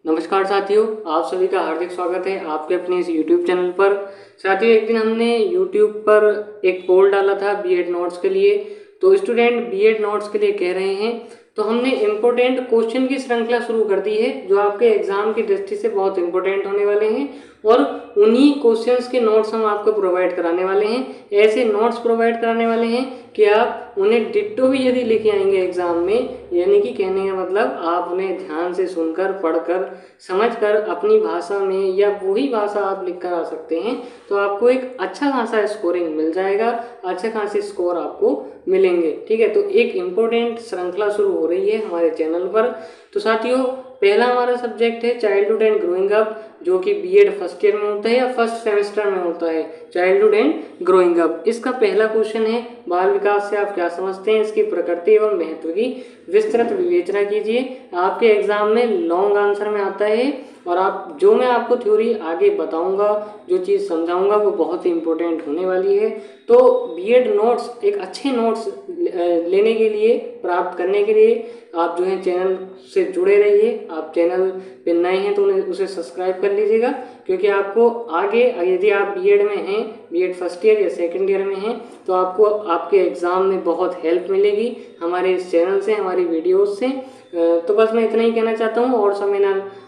नमस्कार साथियों, आप सभी का हार्दिक स्वागत है आपके अपने इस YouTube चैनल पर। साथियों, एक दिन हमने YouTube पर एक पोल डाला था बीएड नोट्स के लिए। तो स्टूडेंट बीएड नोट्स के लिए कह रहे हैं, तो हमने इम्पोर्टेंट क्वेश्चन की श्रृंखला शुरू कर दी है जो आपके एग्जाम की दृष्टि से बहुत इंपॉर्टेंट होने वाले हैं और उन्हीं क्वेश्चंस के नोट्स हम आपको प्रोवाइड कराने वाले हैं। ऐसे नोट्स प्रोवाइड कराने वाले हैं कि आप उन्हें डिट्टो भी यदि लिखे आएंगे एग्जाम में, यानी कि कहने का मतलब आप उन्हें ध्यान से सुनकर, पढ़कर, समझकर अपनी भाषा में या वही भाषा आप लिख कर आ सकते हैं, तो आपको एक अच्छा खासा स्कोरिंग मिल जाएगा, अच्छे खासे स्कोर आपको मिलेंगे। ठीक है, तो एक इम्पोर्टेंट श्रृंखला शुरू हो रही है हमारे चैनल पर। तो साथियों, पहला हमारा सब्जेक्ट है चाइल्डहुड एंड ग्रोइंग अप, जो कि बीएड फर्स्ट ईयर में होता है या फर्स्ट सेमेस्टर में होता है। चाइल्डहुड एंड ग्रोइंग अप, इसका पहला क्वेश्चन है, बाल विकास से आप क्या समझते हैं, इसकी प्रकृति एवं महत्व की विस्तृत विवेचना कीजिए। आपके एग्जाम में लॉन्ग आंसर में आता है और आप जो मैं आपको थ्योरी आगे बताऊंगा, जो चीज़ समझाऊंगा, वो बहुत ही इंपॉर्टेंट होने वाली है। तो बीएड नोट्स, एक अच्छे नोट्स लेने के लिए, प्राप्त करने के लिए आप जो है चैनल से जुड़े रहिए। आप चैनल पे नए हैं तो उसे सब्सक्राइब कर लीजिएगा, क्योंकि आपको आगे यदि आप बीएड में हैं, बीएड फर्स्ट ईयर या सेकंड ईयर में हैं, तो आपको आपके एग्ज़ाम में बहुत हेल्प मिलेगी हमारे इस चैनल से, हमारी वीडियोस से। तो बस मैं इतना ही कहना चाहता हूँ और समय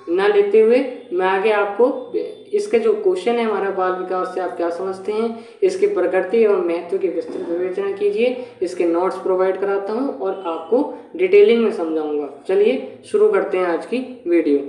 ना लेते हुए मैं आगे आपको इसके जो क्वेश्चन है हमारा, बाल विकास से आप क्या समझते हैं, इसकी प्रकृति एवं महत्व की विस्तृत विवेचना कीजिए, इसके नोट्स प्रोवाइड कराता हूं और आपको डिटेलिंग में समझाऊंगा। चलिए शुरू करते हैं आज की वीडियो।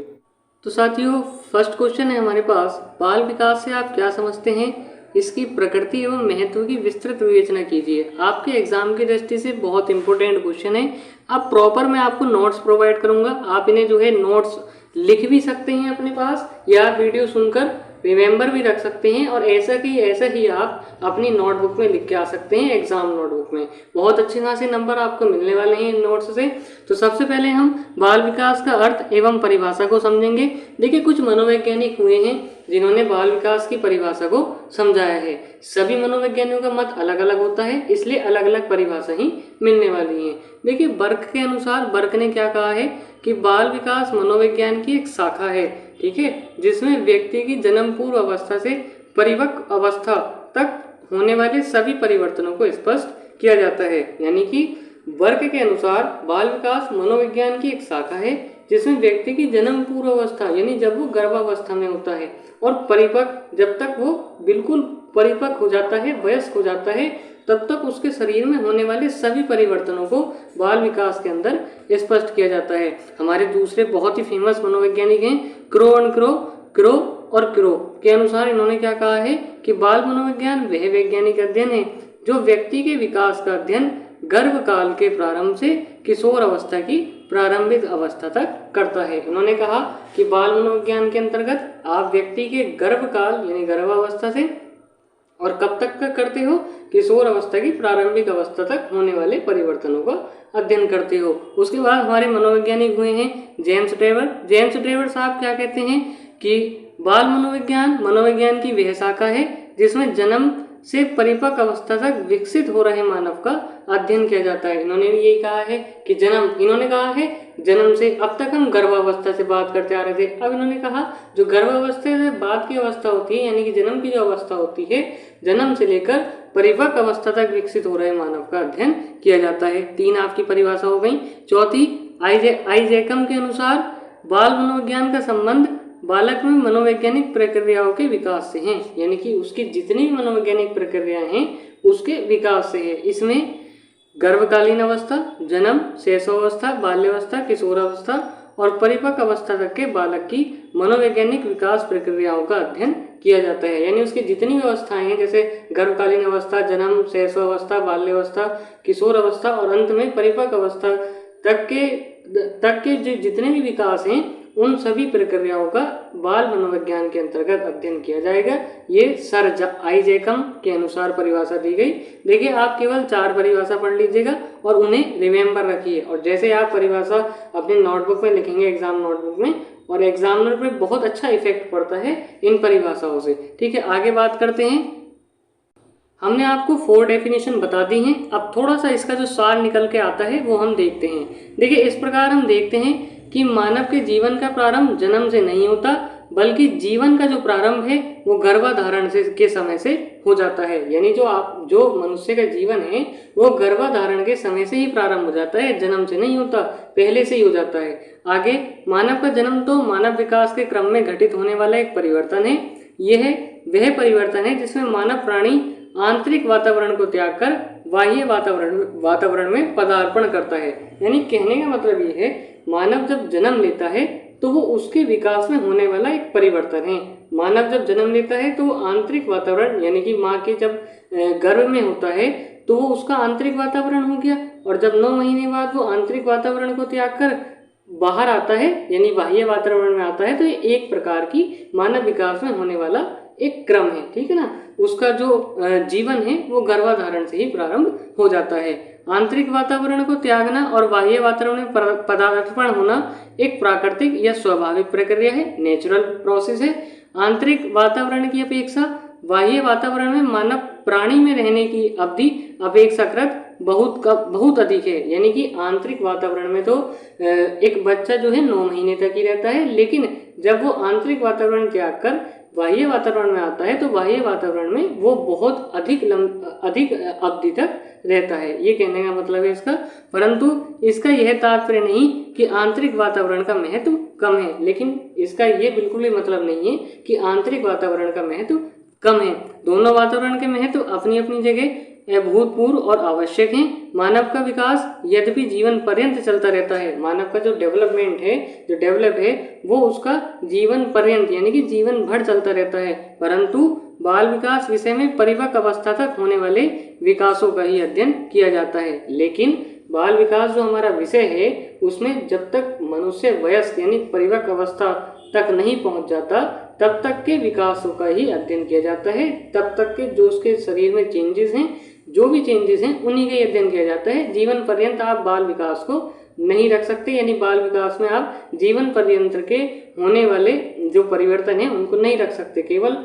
तो साथियों, फर्स्ट क्वेश्चन है हमारे पास, बाल विकास से आप क्या समझते हैं, इसकी प्रकृति एवं महत्व की विस्तृत विवेचना कीजिए। आपके एग्जाम की दृष्टि से बहुत इंपॉर्टेंट क्वेश्चन है। अब प्रॉपर मैं आपको नोट्स प्रोवाइड करूंगा, आप इन्हें जो है नोट्स लिख भी सकते हैं अपने पास, या वीडियो सुनकर रिमेंबर भी रख सकते हैं, और ऐसा ही आप अपनी नोटबुक में लिख के आ सकते हैं। एग्जाम नोटबुक में बहुत अच्छे खासे नंबर आपको मिलने वाले हैं इन नोट्स से। तो सबसे पहले हम बाल विकास का अर्थ एवं परिभाषा को समझेंगे। देखिए, कुछ मनोवैज्ञानिक हुए हैं जिन्होंने बाल विकास की परिभाषा को समझाया है। सभी मनोवैज्ञानिकों का मत अलग अलग होता है, इसलिए अलग अलग परिभाषा ही मिलने वाली है। देखिए, बर्क के अनुसार, बर्क ने क्या कहा है कि बाल विकास मनोविज्ञान की एक शाखा है, ठीक है, जिसमें व्यक्ति की जन्म पूर्व अवस्था से परिपक्व अवस्था तक होने वाले सभी परिवर्तनों को स्पष्ट किया जाता है। यानी कि वर्ग के अनुसार बाल विकास मनोविज्ञान की एक शाखा है जिसमें व्यक्ति की जन्म पूर्व अवस्था, यानी जब वो गर्भावस्था में होता है, और परिपक्व, जब तक वो बिल्कुल परिपक्व हो जाता है, वयस्क हो जाता है, तब तक उसके शरीर में होने वाले सभी परिवर्तनों को बाल विकास के अंदर स्पष्ट किया जाता है। हमारे दूसरे बहुत ही फेमस मनोवैज्ञानिक हैं क्रो और क्रो के अनुसार इन्होंने क्या कहा है कि बाल मनोविज्ञान वह वैज्ञानिक अध्ययन है जो व्यक्ति के विकास का अध्ययन गर्भ काल के प्रारंभ से किशोर अवस्था की प्रारंभिक अवस्था तक करता है। उन्होंने कहा कि बाल मनोविज्ञान के अंतर्गत आप व्यक्ति के गर्भ काल यानी गर्भावस्था से और कब तक का करते हो, किशोर अवस्था की प्रारंभिक अवस्था तक होने वाले परिवर्तनों का अध्ययन करते हो। उसके बाद हमारे मनोवैज्ञानिक हुए हैं जेम्स ट्रेवर साहब क्या कहते हैं कि बाल मनोविज्ञान की वह शाखा है जिसमें जन्म से परिपक्व अवस्था तक विकसित हो रहे मानव का अध्ययन किया जाता है। इन्होंने यही कहा है कि जन्म से, अब तक हम गर्भावस्था से बात करते आ रहे थे, अब इन्होंने कहा जो गर्भावस्था से बाद की अवस्था होती है, यानी कि जन्म की जो अवस्था होती है, जन्म से लेकर परिपक्व अवस्था तक विकसित हो रहे मानव का अध्ययन किया जाता है। 3 आपकी परिभाषा हो गई। चौथी, आइजैकम के अनुसार बाल मनोविज्ञान का संबंध बालक में मनोवैज्ञानिक प्रक्रियाओं के विकास से हैं, यानी कि उसकी जितनी भी मनोवैज्ञानिक प्रक्रियाएं हैं उसके विकास से है। इसमें गर्भकालीन अवस्था, जन्म, शैशवावस्था, बाल्यावस्था, किशोरावस्था और परिपक्व अवस्था तक के बालक की मनोवैज्ञानिक विकास प्रक्रियाओं का अध्ययन किया जाता है। यानी उसकी जितनी भी अवस्थाएं हैं, जैसे गर्भकालीन अवस्था, जन्म, शैशवावस्था, बाल्यावस्था, किशोर अवस्था और अंत में परिपक्व अवस्था तक के जितने भी विकास हैं, उन सभी प्रक्रियाओं का बाल मनोविज्ञान के अंतर्गत अध्ययन किया जाएगा। ये सर आइजैकम के अनुसार परिभाषा दी गई। देखिए, आप केवल 4 परिभाषा पढ़ लीजिएगा और उन्हें रिमेंबर रखिए, और जैसे आप परिभाषा अपने नोटबुक में लिखेंगे, एग्जाम नोटबुक में, और एग्जामिनर पे बहुत अच्छा इफेक्ट पड़ता है इन परिभाषाओं से। ठीक है, आगे बात करते हैं। हमने आपको 4 डेफिनेशन बता दी हैं। अब थोड़ा सा इसका जो सार निकल के आता है वो हम देखते हैं। देखिए, इस प्रकार हम देखते हैं कि मानव के जीवन का प्रारंभ जन्म से नहीं होता, बल्कि जीवन का जो प्रारंभ है वो गर्भाधारण से के समय से हो जाता है। यानी जो मनुष्य का जीवन है वो गर्भाधारण के समय से ही प्रारंभ हो जाता है, जन्म से नहीं होता, पहले से ही हो जाता है। आगे, मानव का जन्म तो मानव विकास के क्रम में घटित होने वाला एक परिवर्तन है। यह वह परिवर्तन है जिसमें मानव प्राणी आंतरिक वातावरण को त्याग कर बाह्य वातावरण में पदार्पण करता है। यानी कहने का मतलब ये है, मानव जब जन्म लेता है तो वो उसके विकास में होने वाला एक परिवर्तन है। मानव जब जन्म लेता है तो आंतरिक वातावरण यानी कि माँ के जब गर्भ में होता है तो वो उसका आंतरिक वातावरण हो गया, और जब 9 महीने बाद वो आंतरिक वातावरण को त्याग कर बाहर आता है यानी बाह्य वातावरण में आता है, तो ये एक प्रकार की मानव विकास में होने वाला एक क्रम है। ठीक है ना। उसका जो जीवन है वो गर्भाधारण से ही प्रारंभ हो जाता है। आंतरिक वातावरण को त्यागना और बाह्य वातावरण में पदार्पण होना एक प्राकृतिक या स्वाभाविक प्रक्रिया है, नेचुरल प्रोसेस है। आंतरिक वातावरण की अपेक्षा बाह्य वातावरण में मानव प्राणी में रहने की अवधि अपेक्षाकृत बहुत अधिक है। यानी कि आंतरिक वातावरण में तो एक बच्चा जो है 9 महीने तक ही रहता है, लेकिन जब वो आंतरिक वातावरण त्याग कर बाह्य वातावरण में आता है तो बाह्य वातावरण में वो बहुत अधिक अवधि तक रहता है। ये कहने का मतलब है इसका। परंतु इसका यह तात्पर्य नहीं कि आंतरिक वातावरण का महत्व कम है, लेकिन इसका ये बिल्कुल भी मतलब नहीं है कि आंतरिक वातावरण का महत्व कम है। दोनों वातावरण के महत्व अपनी अपनी जगह अभूतपूर्व और आवश्यक हैं। मानव का विकास यद्यपि जीवन पर्यंत चलता रहता है, मानव का जो डेवलपमेंट है, जो डेवलप है, वो उसका जीवन पर्यंत यानी कि जीवन भर चलता रहता है। परंतु बाल विकास विषय में परिपक्व अवस्था तक होने वाले विकासों का ही अध्ययन किया जाता है। लेकिन बाल विकास जो हमारा विषय है उसमें जब तक मनुष्य वयस्क यानी परिपक्व अवस्था तक नहीं पहुंच जाता तब तक के विकासों का ही अध्ययन किया जाता है। तब तक के जो उसके शरीर में चेंजेस हैं, जो भी चेंजेस हैं, उन्हीं का ही अध्ययन किया जाता है। जीवन पर्यंत आप बाल विकास को नहीं रख सकते, यानी बाल विकास में आप जीवन पर्यंत के होने वाले जो परिवर्तन है उनको नहीं रख सकते, केवल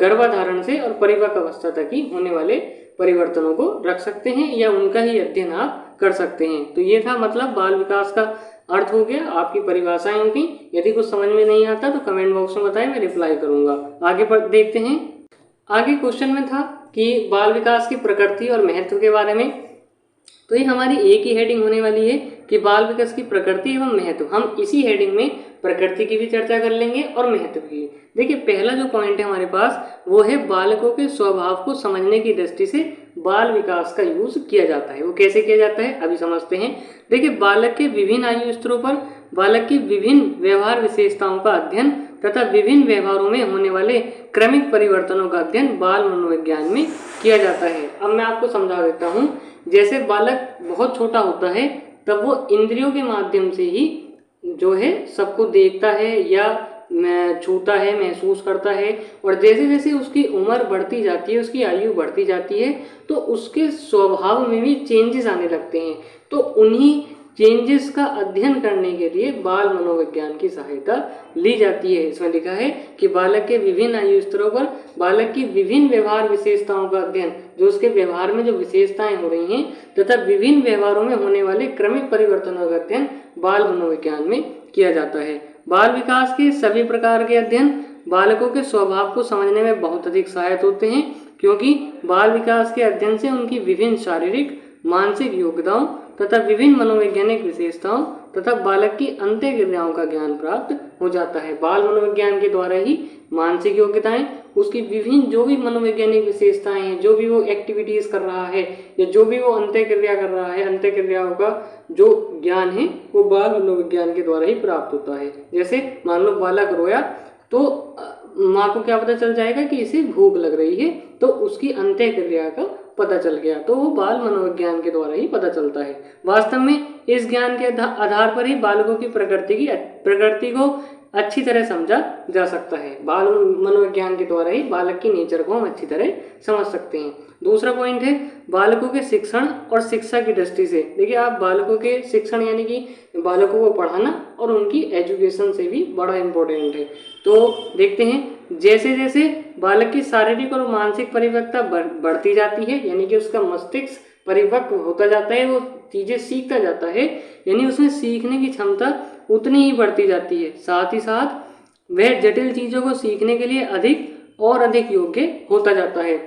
गर्भाधारण से और परिपक्व अवस्था तक ही होने वाले परिवर्तनों को रख सकते हैं या उनका ही अध्ययन आप कर सकते हैं। तो ये था मतलब बाल विकास का अर्थ हो गया, आपकी परिभाषाएं होंगी। यदि कुछ समझ में नहीं आता तो कमेंट बॉक्स में बताएं, मैं रिप्लाई करूंगा। आगे देखते हैं। आगे क्वेश्चन में था कि बाल विकास की प्रकृति और महत्व के बारे में। तो ये हमारी एक ही हेडिंग होने वाली है कि बाल विकास की प्रकृति एवं महत्व। हम इसी हेडिंग में प्रकृति की भी चर्चा कर लेंगे और महत्व की। देखिए, पहला जो पॉइंट है हमारे पास वो है बालकों के स्वभाव को समझने की दृष्टि से बाल विकास का यूज किया जाता है। वो कैसे किया जाता है अभी समझते हैं। देखिए, बालक के विभिन्न आयु स्तरों पर बालक की विभिन्न व्यवहार विशेषताओं का अध्ययन तथा विभिन्न व्यवहारों में होने वाले क्रमिक परिवर्तनों का अध्ययन बाल मनोविज्ञान में किया जाता है। अब मैं आपको समझा देता हूँ। जैसे बालक बहुत छोटा होता है तब वो इंद्रियों के माध्यम से ही जो है सबको देखता है या छूता है, महसूस करता है, और जैसे जैसे उसकी उम्र बढ़ती जाती है, उसकी आयु बढ़ती जाती है, तो उसके स्वभाव में भी चेंजेस आने लगते हैं। तो उन्हीं चेंजेस का अध्ययन करने के लिए बाल मनोविज्ञान की सहायता ली जाती है। इसमें लिखा है कि बालक के विभिन्न आयु स्तरों पर बालक की विभिन्न व्यवहार विशेषताओं का अध्ययन, जो उसके व्यवहार में जो विशेषताएं हो रही हैं तथा विभिन्न व्यवहारों में होने वाले क्रमिक परिवर्तनों का अध्ययन बाल मनोविज्ञान में किया जाता है। बाल विकास के सभी प्रकार के अध्ययन बालकों के स्वभाव को समझने में बहुत अधिक सहायक होते हैं, क्योंकि बाल विकास के अध्ययन से उनकी विभिन्न शारीरिक, मानसिक योग्यताओं तथा विभिन्न मनोवैज्ञानिक विशेषताओं तथा बालक की अंतःक्रियाओं का ज्ञान प्राप्त हो जाता है। बाल मनोविज्ञान के द्वारा ही मानसिक योग्यताएं, उसकी विभिन्न जो भी मनोवैज्ञानिक विशेषताएं हैं, जो भी वो एक्टिविटीज कर रहा है या जो भी वो अंतःक्रिया कर रहा है, अंतःक्रियाओं का जो ज्ञान है वो बाल मनोविज्ञान के द्वारा ही प्राप्त होता है। जैसे मान लो बालक रोया तो माँ को क्या पता चल जाएगा कि इसे भूख लग रही है, तो उसकी अंतःक्रिया का पता चल गया, तो वो बाल मनोविज्ञान के द्वारा ही पता चलता है। वास्तव में इस ज्ञान के आधार पर ही बालकों की प्रकृति को अच्छी तरह समझा जा सकता है। बाल मनोविज्ञान के द्वारा ही बालक की नेचर को हम अच्छी तरह समझ सकते हैं। दूसरा पॉइंट है बालकों के शिक्षण और शिक्षा की दृष्टि से। देखिए, आप बालकों के शिक्षण यानी कि बालकों को पढ़ाना और उनकी एजुकेशन से भी बड़ा इम्पोर्टेंट है। तो देखते हैं, जैसे जैसे बालक की शारीरिक और मानसिक परिपक्वता बढ़ती जाती है, यानी कि उसका मस्तिष्क परिपक्व होता जाता है, वो चीज़ें सीखता जाता है, यानी उसमें सीखने की क्षमता उतनी ही बढ़ती जाती है। साथ ही साथ वह जटिल चीज़ों को सीखने के लिए अधिक और अधिक योग्य होता जाता है।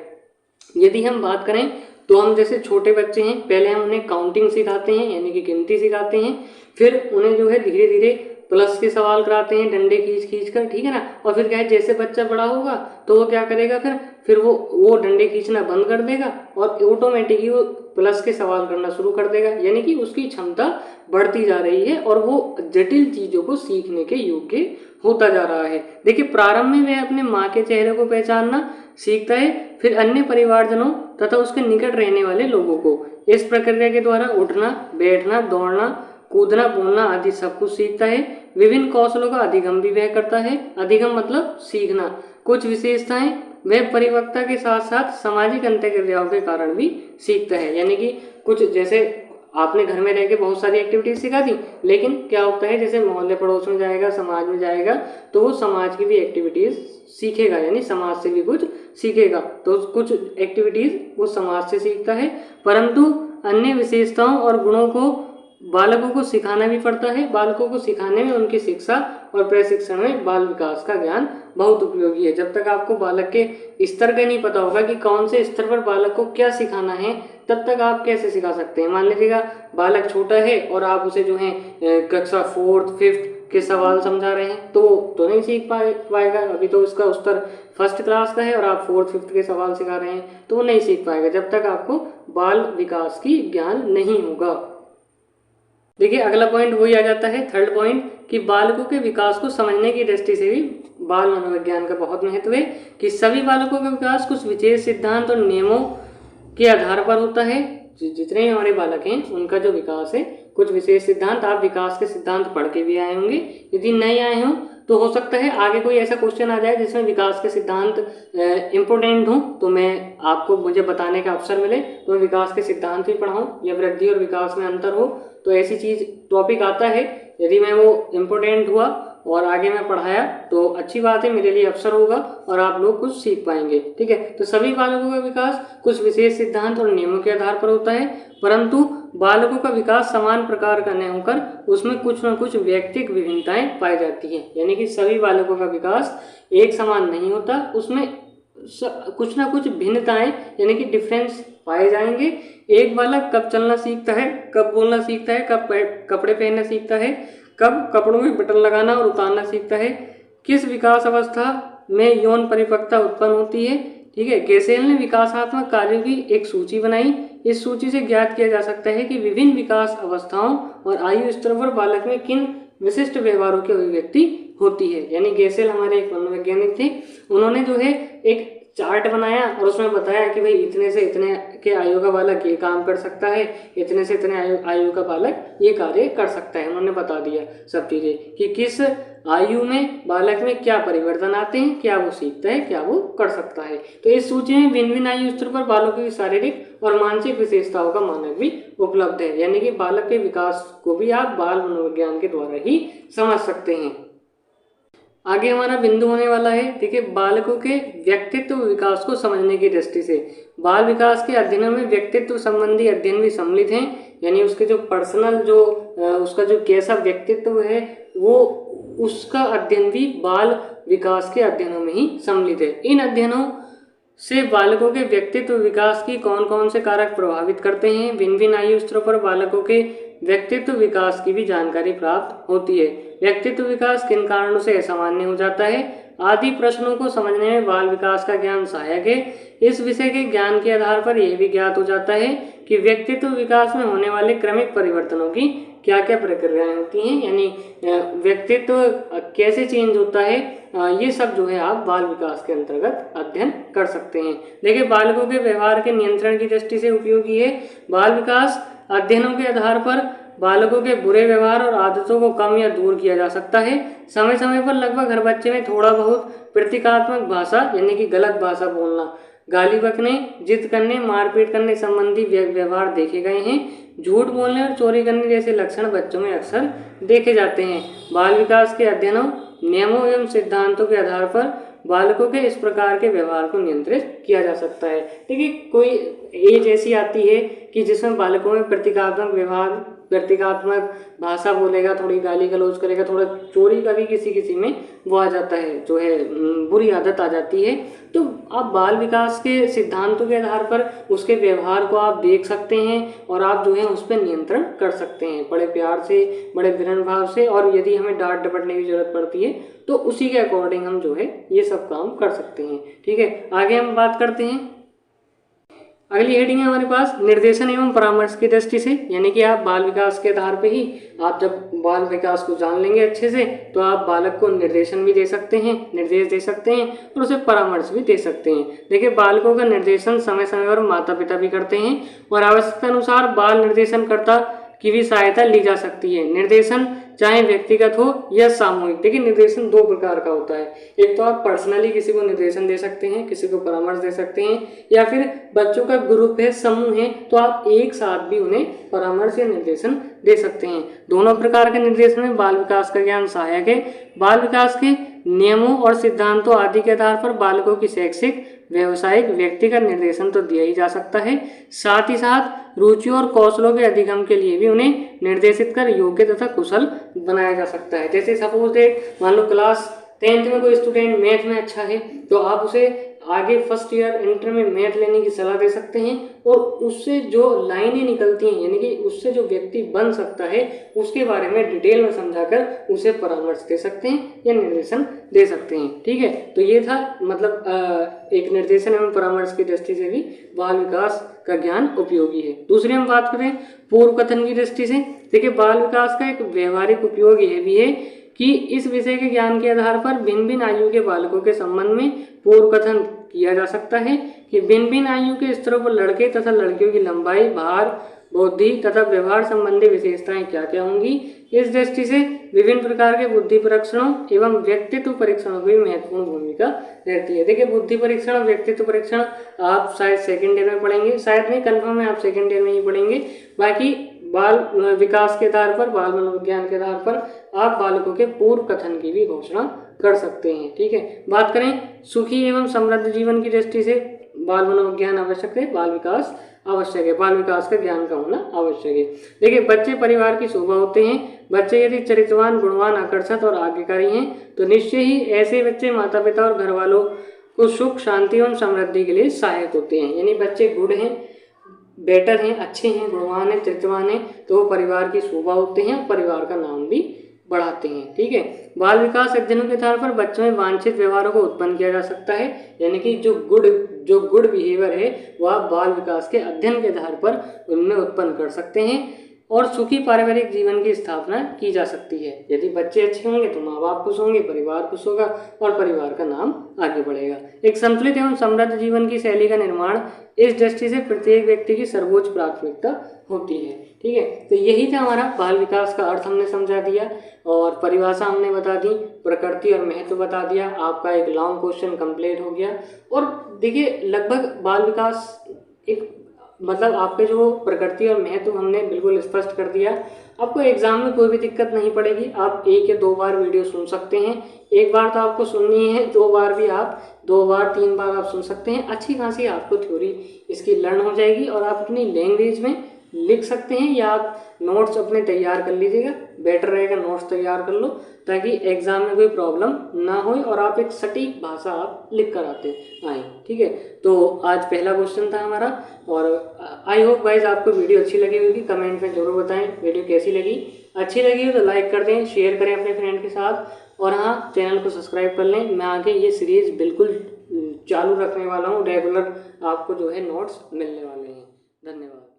यदि हम बात करें तो हम जैसे छोटे बच्चे हैं, पहले हम उन्हें काउंटिंग सिखाते हैं यानी कि गिनती सिखाते हैं, फिर उन्हें जो है धीरे धीरे प्लस के सवाल कराते हैं डंडे खींच कर, ठीक है ना। और फिर क्या है, जैसे बच्चा बड़ा होगा तो वो क्या करेगा, फिर वो डंडे खींचना बंद कर देगा और ऑटोमेटिकली वो प्लस के सवाल करना शुरू कर देगा, यानी कि उसकी क्षमता बढ़ती जा रही है और वो जटिल चीज़ों को सीखने के योग्य होता जा रहा है। देखिए, प्रारंभ में वह अपने माँ के चेहरे को पहचानना सीखता है, फिर अन्य परिवारजनों तथा उसके निकट रहने वाले लोगों को। इस प्रक्रिया के द्वारा उठना, बैठना, दौड़ना, कूदना, बोलना आदि सब कुछ सीखता है। विभिन्न कौशलों का अधिगम भी वह करता है। अधिगम मतलब सीखना। कुछ विशेषताएं वह परिपक्वता के साथ साथ सामाजिक अंतःक्रियाओं के कारण भी सीखता है, यानी कि कुछ जैसे आपने घर में रह के बहुत सारी एक्टिविटीज सिखा दी, लेकिन क्या होता है जैसे मोहल्ले पड़ोस में जाएगा, समाज में जाएगा तो वो समाज की भी एक्टिविटीज सीखेगा, यानी समाज से भी कुछ सीखेगा। तो कुछ एक्टिविटीज वो समाज से सीखता है, परंतु अन्य विशेषताओं और गुणों को बालकों को सिखाना भी पड़ता है। बालकों को सिखाने में उनकी शिक्षा और प्रशिक्षण में बाल विकास का ज्ञान बहुत उपयोगी है। जब तक आपको बालक के स्तर का नहीं पता होगा कि कौन से स्तर पर बालक को क्या सिखाना है, तब तक आप कैसे सिखा सकते हैं। मान लीजिएगा बालक छोटा है और आप उसे जो है कक्षा 4th 5th के सवाल समझा रहे हैं तो नहीं सीख पाएगा। अभी तो उसका स्तर 1st क्लास का है और आप 4th 5th के सवाल सिखा रहे हैं तो वो नहीं सीख पाएगा जब तक आपको बाल विकास की ज्ञान नहीं होगा। देखिए, अगला पॉइंट वही आ जाता है, थर्ड पॉइंट, कि बालकों के विकास को समझने की दृष्टि से भी बाल मनोविज्ञान का बहुत महत्व है कि सभी बालकों का विकास कुछ विशेष सिद्धांत और नियमों के आधार पर होता है। जितने हमारे बालक हैं उनका जो विकास है कुछ विशेष सिद्धांत, आप विकास के सिद्धांत पढ़ के भी आए होंगे। यदि नहीं आए हों तो हो सकता है आगे कोई ऐसा क्वेश्चन आ जाए जिसमें विकास के सिद्धांत इम्पोर्टेंट हो तो मुझे बताने का अवसर मिले तो मैं विकास के सिद्धांत भी पढ़ाऊँ, या वृद्धि और विकास में अंतर हो तो ऐसी चीज़ टॉपिक आता है। यदि मैं वो इम्पोर्टेंट हुआ और आगे मैं पढ़ाया तो अच्छी बात है, मेरे लिए अवसर होगा और आप लोग कुछ सीख पाएंगे। ठीक है, तो सभी बालकों का विकास कुछ विशेष सिद्धांत और नियमों के आधार पर होता है, परंतु बालकों का विकास समान प्रकार का न होकर उसमें कुछ न कुछ व्यक्तिगत विभिन्नताएं पाई जाती हैं। यानी कि सभी बालकों का विकास एक समान नहीं होता, उसमें कुछ ना कुछ भिन्नताएं यानी कि डिफरेंस पाए जाएंगे। एक बालक कब चलना सीखता है, कब बोलना सीखता है, कब कपड़े पहनना सीखता है, कब कपड़ों में बटन लगाना और उतारना सीखता है, किस विकास अवस्था में यौन परिपक्वता उत्पन्न होती है। ठीक है, गेसेल ने विकासात्मक कार्यों की एक सूची बनाई। इस सूची से ज्ञात किया जा सकता है कि विभिन्न विकास अवस्थाओं और आयु स्तर पर बालक में किन विशिष्ट व्यवहारों की अभिव्यक्ति होती है। यानी गेसेल हमारे एक मनोवैज्ञानिक थे, उन्होंने जो है एक चार्ट बनाया और उसमें बताया कि भाई इतने से इतने के आयु का बालक ये काम कर सकता है, इतने से इतने आयु का बालक ये कार्य कर सकता है। उन्होंने बता दिया सब चीज़ें कि किस आयु में बालक में क्या परिवर्तन आते हैं, क्या वो सीखता है, क्या वो कर सकता है। तो इस सूची में भिन्न भिन्न आयु स्तर पर बालकों की शारीरिक और मानसिक विशेषताओं का मानक भी उपलब्ध है। यानी कि बालक के विकास को भी आप बाल मनोविज्ञान के द्वारा ही समझ सकते हैं। आगे हमारा बिंदु होने वाला है, देखिए, बालकों के व्यक्तित्व विकास को समझने की दृष्टि से बाल विकास के अध्ययनों में व्यक्तित्व संबंधी अध्ययन भी सम्मिलित हैं। यानी उसके जो पर्सनल उसका जो कैसा व्यक्तित्व है वो उसका अध्ययन भी बाल विकास के अध्ययनों में ही सम्मिलित है। इन अध्ययनों से बालकों के व्यक्तित्व विकास की कौन कौन से कारक प्रभावित करते हैं, भिन्न भिन्न आयु स्तरों पर बालकों के व्यक्तित्व विकास की भी जानकारी प्राप्त होती है। व्यक्तित्व विकास किन कारणों से असामान्य हो जाता है आदि प्रश्नों को समझने में बाल विकास का ज्ञान सहायक है। इस विषय के ज्ञान के आधार पर यह भी ज्ञात हो जाता है कि व्यक्तित्व विकास में होने वाले क्रमिक परिवर्तनों की क्या क्या प्रक्रियाएं होती हैं, यानी व्यक्तित्व कैसे चेंज होता है, ये सब जो है आप बाल विकास के अंतर्गत अध्ययन कर सकते हैं। देखिए, बालकों के व्यवहार के नियंत्रण की दृष्टि से उपयोगी है। बाल विकास अध्ययनों के आधार पर बालकों के बुरे व्यवहार और आदतों को कम या दूर किया जा सकता है। समय समय पर लगभग हर बच्चे में थोड़ा बहुत प्रतीकात्मक भाषा यानी कि गलत भाषा बोलना, गाली बकने, जिद करने, मारपीट करने संबंधी व्यवहार देखे गए हैं। झूठ बोलने और चोरी करने जैसे लक्षण बच्चों में अक्सर देखे जाते हैं। बाल विकास के अध्ययनों, नियमों एवं सिद्धांतों के आधार पर बालकों के इस प्रकार के व्यवहार को नियंत्रित किया जा सकता है। देखिए, कोई एज ऐसी आती है कि जिसमें बालकों में प्रतीकात्मक व्यवहार व्यक्तिगतात्मक भाषा बोलेगा, थोड़ी गाली गलौज करेगा, थोड़ा चोरी का भी किसी में वो आ जाता है, जो है बुरी आदत आ जाती है। तो आप बाल विकास के सिद्धांतों के आधार पर उसके व्यवहार को आप देख सकते हैं और आप जो है उस पर नियंत्रण कर सकते हैं बड़े प्यार से, बड़े विनम्र भाव से। और यदि हमें डांट डपटने की जरूरत पड़ती है तो उसी के अकॉर्डिंग हम जो है ये सब काम कर सकते हैं। ठीक है, आगे हम बात करते हैं। अगली हेडिंग है हमारे पास निर्देशन एवं परामर्श की दृष्टि से, यानी कि आप बाल विकास के आधार पे ही, आप जब बाल विकास को जान लेंगे अच्छे से तो आप बालक को निर्देशन भी दे सकते हैं, निर्देश दे सकते हैं और उसे परामर्श भी दे सकते हैं। देखिए, बालकों का निर्देशन समय समय पर माता पिता भी करते हैं और आवश्यकता अनुसार बाल निर्देशनकर्ता की भी सहायता ली जा सकती है। निर्देशन चाहे व्यक्तिगत हो या सामूहिक। देखिए, निर्देशन दो प्रकार का होता है। एक तो आप पर्सनली किसी को निर्देशन दे सकते हैं, किसी को परामर्श दे सकते हैं, या फिर बच्चों का ग्रुप है, समूह है, तो आप एक साथ भी उन्हें परामर्श या निर्देशन दे सकते हैं। दोनों प्रकार के निर्देशन में बाल विकास का ज्ञान सहायक है। बाल विकास के नियमों और सिद्धांतों आदि के आधार पर बालकों की शैक्षिक, व्यवसायिक, व्यक्तिगत निर्देशन तो दिया ही जा सकता है। साथ ही साथ रुचियों और कौशलों के अधिगम के लिए भी उन्हें निर्देशित कर योग्य तथा कुशल बनाया जा सकता है। जैसे सपोज मान लो क्लास 10th में कोई स्टूडेंट मैथ में अच्छा है तो आप उसे आगे फर्स्ट ईयर इंटर में मैथ लेने की सलाह दे सकते हैं और उससे जो लाइनें निकलती हैं, यानी कि उससे जो व्यक्ति बन सकता है उसके बारे में डिटेल में समझाकर उसे परामर्श दे सकते हैं या निर्देशन दे सकते हैं। ठीक है, तो ये था मतलब एक निर्देशन एवं परामर्श की दृष्टि से भी बाल विकास का ज्ञान उपयोगी है। दूसरी हम बात करें पूर्व कथन की दृष्टि से। देखिए, बाल विकास का एक व्यवहारिक उपयोग यह भी है कि इस विषय के ज्ञान के आधार पर भिन्न भिन्न आयु के बालकों के संबंध में पूर्व कथन किया जा सकता है कि भिन्न भिन्न आयु के स्तरों पर लड़के तथा लड़कियों की लंबाई, भार, बुद्धि तथा व्यवहार संबंधी विशेषताएं क्या क्या होंगी। इस दृष्टि से विभिन्न प्रकार के बुद्धि परीक्षणों एवं व्यक्तित्व परीक्षणों की महत्वपूर्ण भूमिका रहती है। देखिए, बुद्धि परीक्षण और व्यक्तित्व परीक्षण आप शायद सेकेंड ईयर में पढ़ेंगे, शायद नहीं, कन्फर्म है आप सेकेंड ईयर में ही पढ़ेंगे। बाकी बाल विकास के आधार पर, बाल मनोविज्ञान के आधार पर आप बालकों के पूर्व कथन की भी घोषणा कर सकते हैं। ठीक है, बात करें सुखी एवं समृद्ध जीवन की दृष्टि से बाल मनोविज्ञान आवश्यक है, बाल विकास आवश्यक है, बाल विकास का ज्ञान का होना आवश्यक है। देखिए, बच्चे परिवार की शोभा होते हैं। बच्चे यदि चरित्रवान, गुणवान, आकर्षक और आज्ञाकारी हैं तो निश्चय ही ऐसे बच्चे माता पिता और घर वालों को सुख, शांति एवं समृद्धि के लिए सहायक होते हैं। यानी बच्चे गुड हैं, बेटर हैं, अच्छे हैं, गुणवान हैं, चरित्रवान हैं तो वो परिवार की शोभा होते हैं, परिवार का नाम भी बढ़ाते हैं। ठीक है, बाल विकास अध्ययनों के आधार पर बच्चों में वांछित व्यवहारों को उत्पन्न किया जा सकता है। यानी कि जो गुड बिहेवियर है वह आप बाल विकास के अध्ययन के आधार पर उनमें उत्पन्न कर सकते हैं और सुखी पारिवारिक जीवन की स्थापना की जा सकती है। यदि बच्चे अच्छे होंगे तो माँ बाप खुश होंगे, परिवार खुश होगा और परिवार का नाम आगे बढ़ेगा। एक संतुलित एवं समृद्ध जीवन की शैली का निर्माण इस दृष्टि से प्रत्येक व्यक्ति की सर्वोच्च प्राथमिकता होती है। ठीक है, तो यही था हमारा बाल विकास का अर्थ हमने समझा दिया और परिभाषा हमने बता दी, प्रकृति और महत्व बता दिया। आपका एक लॉन्ग क्वेश्चन कंप्लीट हो गया। और देखिए, लगभग बाल विकास एक मतलब आपके जो प्रकृति और महत्व हमने बिल्कुल स्पष्ट कर दिया। आपको एग्जाम में कोई भी दिक्कत नहीं पड़ेगी। आप 1 या 2 बार वीडियो सुन सकते हैं। एक बार तो आपको सुननी है, 2 बार भी आप 2 बार 3 बार आप सुन सकते हैं। अच्छी खासी आपको थ्योरी इसकी लर्न हो जाएगी और आप अपनी लैंग्वेज में लिख सकते हैं या आप नोट्स अपने तैयार कर लीजिएगा। बेटर रहेगा नोट्स तैयार कर लो ताकि एग्जाम में कोई प्रॉब्लम ना हो और आप एक सटीक भाषा आप लिख कर आते आए। ठीक है, तो आज पहला क्वेश्चन था हमारा और आई होप गाइज आपको वीडियो अच्छी लगी होगी। कमेंट में जरूर बताएं वीडियो कैसी लगी। अच्छी लगी हो तो लाइक कर दें, शेयर करें अपने फ्रेंड के साथ और हाँ, चैनल को सब्सक्राइब कर लें। मैं आगे ये सीरीज़ बिल्कुल चालू रखने वाला हूँ, रेगुलर आपको जो है नोट्स मिलने वाले हैं। धन्यवाद।